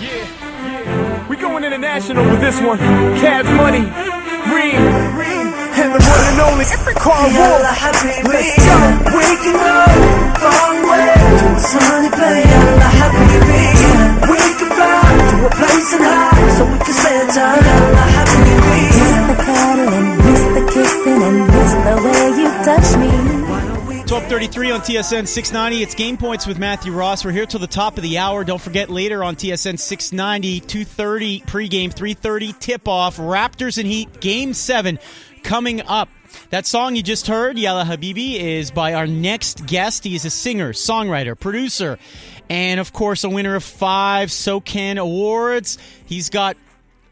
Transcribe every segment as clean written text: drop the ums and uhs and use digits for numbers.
Yeah. We going international with this one. Cash Money, Reem, and the one and only Karl Wolf. Let's go. Waking up, long way to a sunny place. Yalla habibi, we can fly to a place in high, so we can spend time. Yalla habibi, miss the cuddling, miss the kissing, and miss the way you touch me. 12:33 on TSN 690. It's Game Points with Matthew Ross. We're here till the top of the hour. Don't forget, later on TSN 690, 2:30 pregame, 3:30 tip-off. Raptors and Heat, Game 7 coming up. That song you just heard, Yalla Habibi, is by our next guest. He is a singer, songwriter, producer, and, of course, a winner of 5 SoCan Awards. He's got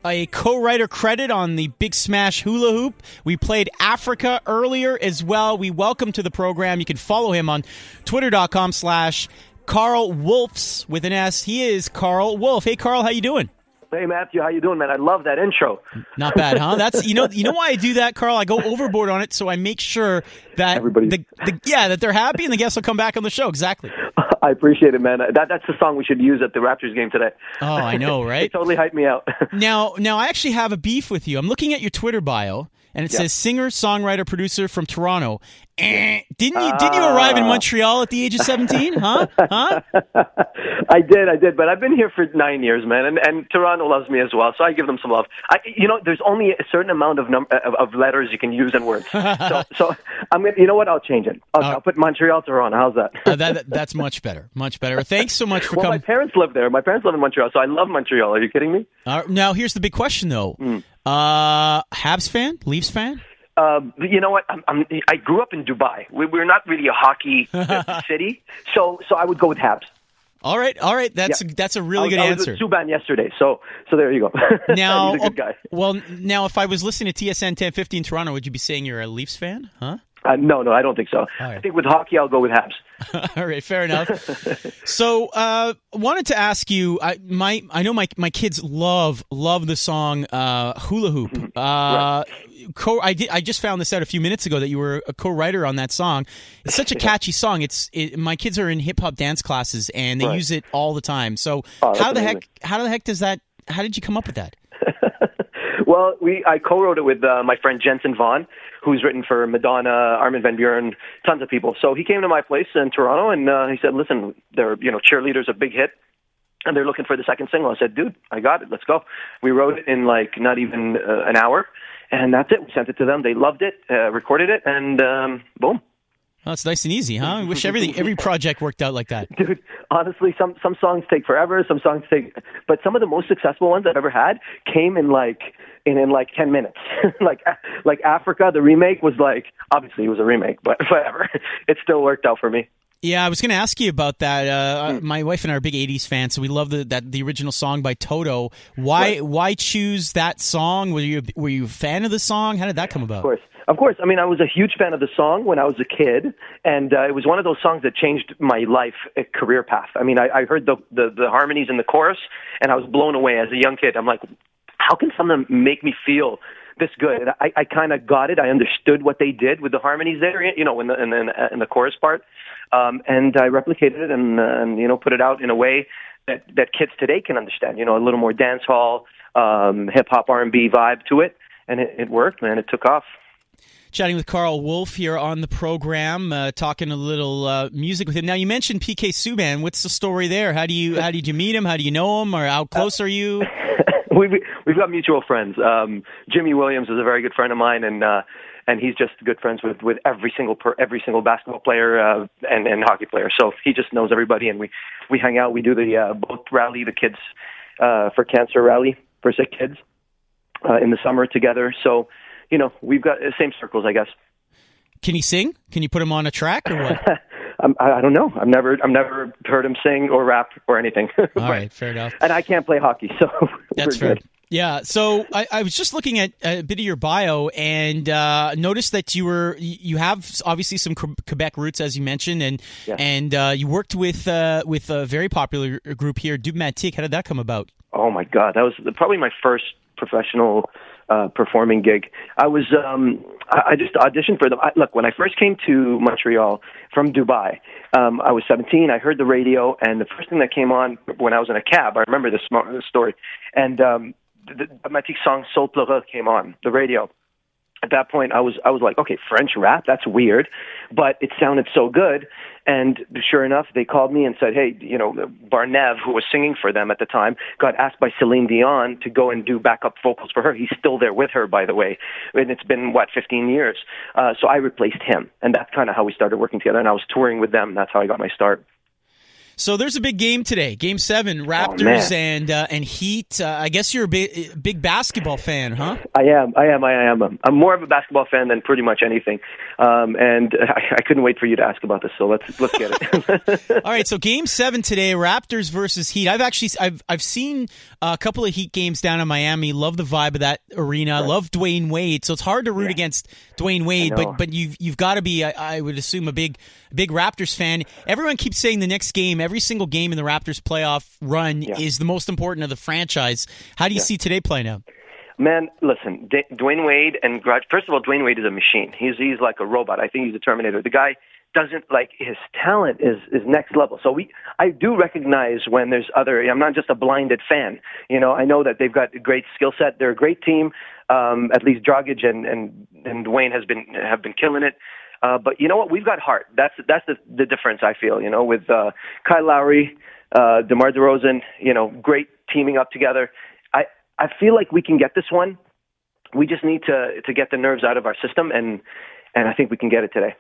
a co-writer credit on the Big Smash Hula Hoop. We played Africa earlier as well. We welcome to the program. You can follow him on twitter.com/Karl Wolfs with an S. He is Karl Wolf. Hey, Karl, how you doing? Hey, Matthew, how you doing, man? I love that intro. Not bad, huh? That's you know why I do that, Karl? I go overboard on it, so I make sure that that they're happy and the guests will come back on the show. Exactly. I appreciate it, man. That's the song we should use at the Raptors game today. Oh, I know, right? It totally hyped me out. Now, I actually have a beef with you. I'm looking at your Twitter bio, and it says singer, songwriter, producer from Toronto. Didn't you arrive in Montreal at the age of 17? Huh? I did, but I've been here for 9 years, man, and Toronto loves me as well, so I give them some love. There's only a certain amount of letters you can use in words, so I'm gonna. You know what? I'll change it. I'll put Montreal, Toronto. How's that? That's much better. Much better. Thanks so much for coming. My parents live there. My parents live in Montreal, so I love Montreal. Are you kidding me? Now, here's the big question, though. Habs fan? Leafs fan? You know what? I grew up in Dubai. We're not really a hockey city, so I would go with Habs. All right. That's a really good answer. I was with Subban yesterday, so there you go. Now, he's a good guy. Well, now if I was listening to TSN 1050 in Toronto, would you be saying you're a Leafs fan? Huh? No, I don't think so. Right. I think with hockey, I'll go with Habs. All right, fair enough. So, wanted to ask you. I know my kids love the song Hula Hoop. Right. I just found this out a few minutes ago that you were a co-writer on that song. It's such a catchy song. My kids are in hip hop dance classes and they use it all the time. So how the heck does that? How did you come up with that? Well, I co-wrote it with my friend Jensen Vaughn, who's written for Madonna, Armin van Buuren, tons of people. So he came to my place in Toronto and he said, "Listen, Cheerleader's a big hit, and they're looking for the second single." I said, "Dude, I got it. Let's go." We wrote it in not even an hour, and that's it. We sent it to them. They loved it, recorded it, and boom. Oh, it's nice and easy, huh? I wish every project worked out like that. Dude, honestly, some songs take forever. Some songs but some of the most successful ones I've ever had came in 10 minutes. like Africa, the remake was obviously it was a remake, but whatever. It still worked out for me. Yeah, I was going to ask you about that. My wife and I are big 80s fans, so we love the original song by Toto. Why choose that song? Were you a fan of the song? How did that come about? Of course. I mean, I was a huge fan of the song when I was a kid, and it was one of those songs that changed my life career path. I mean, I heard the harmonies in the chorus, and I was blown away as a young kid. I'm like, how can someone make me feel this good? I kind of got it. I understood what they did with the harmonies there, in the chorus part, and I replicated it and put it out in a way that kids today can understand. A little more dance hall, hip hop, R&B vibe to it, and it worked, man. It took off. Chatting with Karl Wolf here on the program, talking a little music with him. Now, you mentioned PK Subban. What's the story there? How did you meet him? How do you know him? Or how close are you? We've got mutual friends. Jimmy Williams is a very good friend of mine, and he's just good friends with every single basketball player and hockey player. So he just knows everybody, and we hang out. We do the both rally, the kids for cancer rally for sick kids in the summer together. So we've got the same circles, I guess. Can he sing? Can you put him on a track or what? I don't know. I've never heard him sing or rap or anything. All right, fair enough. And I can't play hockey, so that's fair. Good. Yeah. So I was just looking at a bit of your bio and noticed that you have obviously some Quebec roots, as you mentioned, and you worked with a very popular group here, Dubmatique. How did that come about? Oh my God, that was probably my first professional performing gig. I just auditioned for them. Look, when I first came to Montreal from Dubai, I was 17. I heard the radio, and the first thing that came on when I was in a cab, I remember this story, and the Matic song Sol Pleura came on the radio. At that point, I was like, okay, French rap, that's weird, but it sounded so good. And sure enough, they called me and said, hey, Barnev, who was singing for them at the time, got asked by Celine Dion to go and do backup vocals for her. He's still there with her, by the way. And it's been, 15 years? So I replaced him. And that's kind of how we started working together. And I was touring with them. That's how I got my start. So there's a big game today, Game 7, Raptors and Heat. I guess you're a big basketball fan, huh? I am. I'm more of a basketball fan than pretty much anything, and I couldn't wait for you to ask about this. So let's get it. All right. So Game 7 today, Raptors versus Heat. I've seen a couple of Heat games down in Miami. Love the vibe of that arena. Right. Love Dwayne Wade. So it's hard to root against Dwayne Wade, but you've got to be, I would assume, a big Raptors fan. Everyone keeps saying the next game, every single game in the Raptors playoff run is the most important of the franchise. How do you see today playing out? Man, listen, Dwayne Wade, and first of all, Dwayne Wade is a machine. He's like a robot. I think he's a Terminator. The guy doesn't, his talent is next level. So I do recognize when there's I'm not just a blinded fan. I know that they've got a great skill set. They're a great team. At least Dragic and Dwayne have been killing it. But you know what? We've got heart. That's the difference, I feel, with Kyle Lowry, DeMar DeRozan, great teaming up together. I feel like we can get this one. We just need to get the nerves out of our system, and I think we can get it today.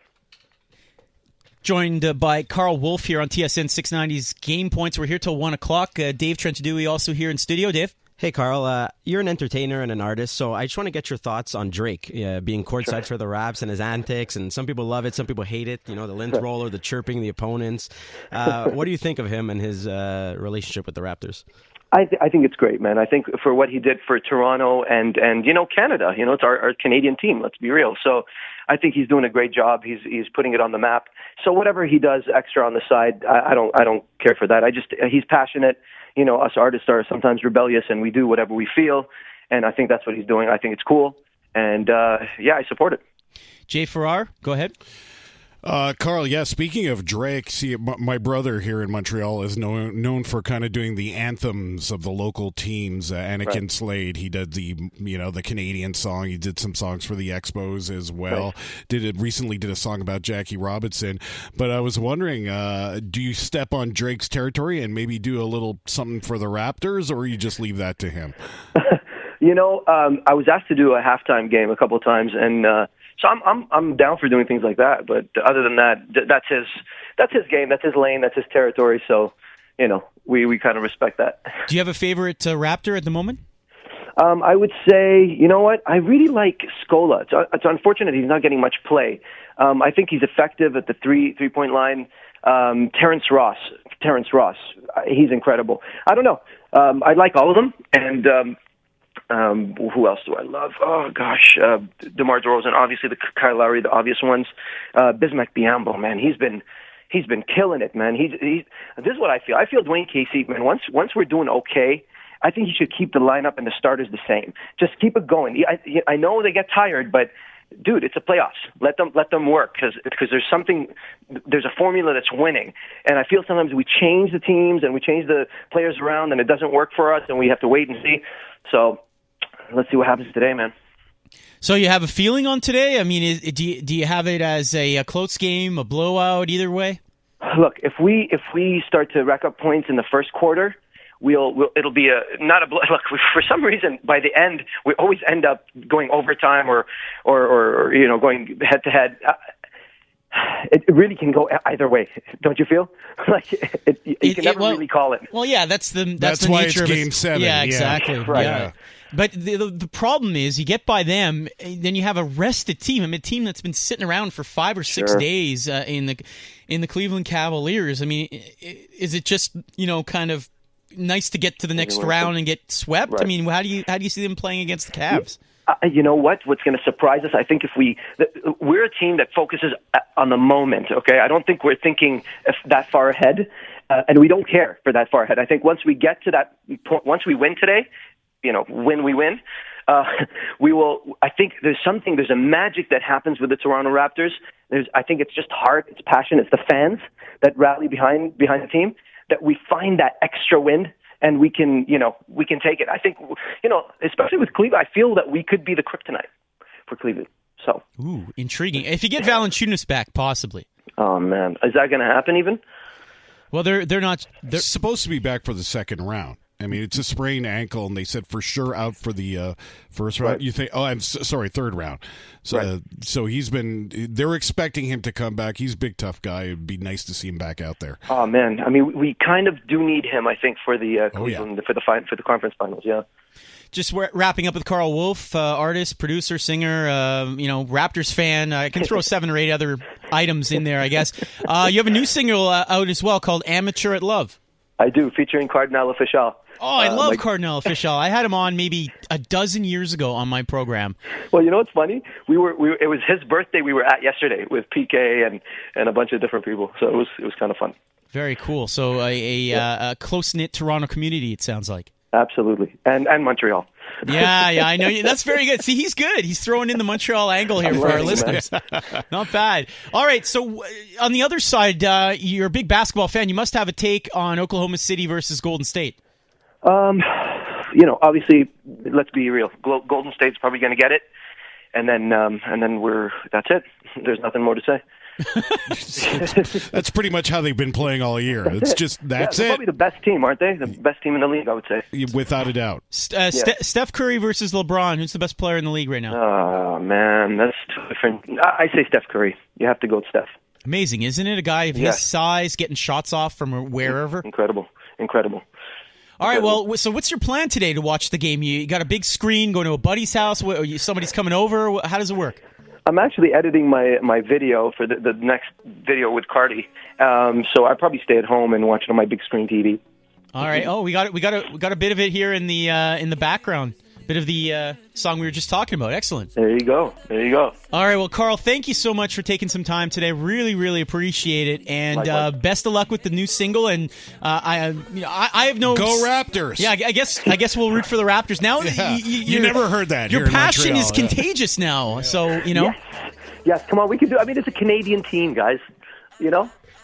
Joined by Karl Wolf here on TSN 690's Game Points. We're here till 1 o'clock. Dave Trentadue also here in studio. Dave? Hey, Karl, you're an entertainer and an artist, so I just want to get your thoughts on Drake being courtside for the Raps and his antics, and some people love it, some people hate it, the lint roller, the chirping the opponents. What do you think of him and his relationship with the Raptors? I think it's great, man. I think for what he did for Toronto and Canada, it's our Canadian team, let's be real. So I think he's doing a great job. He's putting it on the map. So whatever he does extra on the side, I don't care for that. He's passionate. Us artists are sometimes rebellious, and we do whatever we feel, and I think that's what he's doing. I think it's cool, and I support it. Jay Farrar, go ahead. Karl, speaking of Drake, see, my brother here in Montreal is known for kind of doing the anthems of the local teams. Anakin Slade, he did the Canadian song. He did some songs for the Expos as well. Right. Recently did a song about Jackie Robinson. But I was wondering, do you step on Drake's territory and maybe do a little something for the Raptors, or you just leave that to him? I was asked to do a halftime game a couple of times, and so I'm down for doing things like that. But other than that, that's his game, that's his lane, that's his territory. So, we kind of respect that. Do you have a favorite Raptor at the moment? I would say, you know what? I really like Scola. It's unfortunate he's not getting much play. I think he's effective at the three-point line. Terrence Ross, he's incredible. I don't know. I like all of them, and who else do I love? Oh gosh, DeMar DeRozan, obviously the Kyle Lowry, the obvious ones. Bismack Biyombo, man, he's been killing it, man. This is what I feel. I feel Dwayne Casey, man. Once we're doing okay, I think he should keep the lineup and the starters the same. Just keep it going. I know they get tired, but dude, it's a playoffs. Let them work because there's a formula that's winning. And I feel sometimes we change the teams and we change the players around and it doesn't work for us and we have to wait and see. So let's see what happens today, man. So you have a feeling on today? I mean, do you have it as a close game, a blowout, either way? Look, if we start to rack up points in the first quarter, it'll be not a look. For some reason, by the end, we always end up going overtime or going head to head. It really can go either way, don't you feel? You can never really call it. Well, yeah, that's the why nature it's of Game 7. Yeah, exactly. Right. Yeah. But the problem is, you get by them, then you have a rested team. I mean, a team that's been sitting around for 5 or 6 days in the Cleveland Cavaliers. I mean, is it just kind of nice to get to the next round and get swept? Right. I mean, how do you see them playing against the Cavs? You know what? What's going to surprise us? I think we're a team that focuses on the moment. Okay, I don't think we're thinking that far ahead, and we don't care for that far ahead. I think once we get to that point, once we win today, when we win, we will. I think there's a magic that happens with the Toronto Raptors. I think it's just heart, it's passion, it's the fans that rally behind the team, that we find that extra win. And we can take it. I think, especially with Cleveland, I feel that we could be the kryptonite for Cleveland. So, ooh, intriguing. If you get Valanciunas back, possibly. Oh man, is that going to happen? Even? Well, they're not. They're supposed to be back for the second round. I mean, it's a sprained ankle, and they said for sure out for the first round. Right. You think? Oh, I'm sorry, third round. So, right. So he's been. They're expecting him to come back. He's a big, tough guy. It'd be nice to see him back out there. Oh man, I mean, we kind of do need him. I think for the Cleveland for the conference finals. Yeah. Just wrapping up with Karl Wolf, artist, producer, singer, Raptors fan. I can throw 7 or 8 other items in there, I guess. You have a new single out as well called "Amateur at Love." I do, featuring Cardinal Official. Oh, I love Cardinal Official. I had him on maybe a dozen years ago on my program. Well, you know what's funny? It was his birthday we were at yesterday with PK and a bunch of different people. So it was kind of fun. Very cool. So a close-knit Toronto community, it sounds like. Absolutely. And Montreal. Yeah, I know. That's very good. See, he's good. He's throwing in the Montreal angle here for our listeners. Not bad. All right, so on the other side, you're a big basketball fan. You must have a take on Oklahoma City versus Golden State. Obviously, let's be real. Golden State's probably going to get it, and then that's it. There's nothing more to say. That's pretty much how they've been playing all year. It's just that's they're it. Probably the best team, aren't they? The best team in the league, I would say. Without a doubt. Steph Curry versus LeBron. Who's the best player in the league right now? Oh man, that's different. I say Steph Curry. You have to go with Steph. Amazing, isn't it? A guy of his size getting shots off from wherever. Incredible. All right, well, so what's your plan today to watch the game? You got a big screen, going to a buddy's house? Somebody's coming over? How does it work? I'm actually editing my video for the next video with Cardi. So I probably stay at home and watch it on my big screen TV. All right. Oh, we got a bit of it here in the background. Bit of the song we were just talking about. Excellent. There you go. All right. Well, Karl, thank you so much for taking some time today. Really, really appreciate it. And best of luck with the new single. And I have no Go Raptors. Yeah, I guess we'll root for the Raptors now. Yeah. You never heard that. Your here in passion Montreal. is contagious now. So Yes. Come on, we can do. I mean, it's a Canadian team, guys.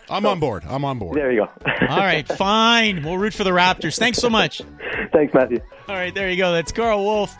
I'm on board. There you go. All right, fine. We'll root for the Raptors. Thanks so much. Thanks, Matthew. All right, there you go. That's Karl Wolf.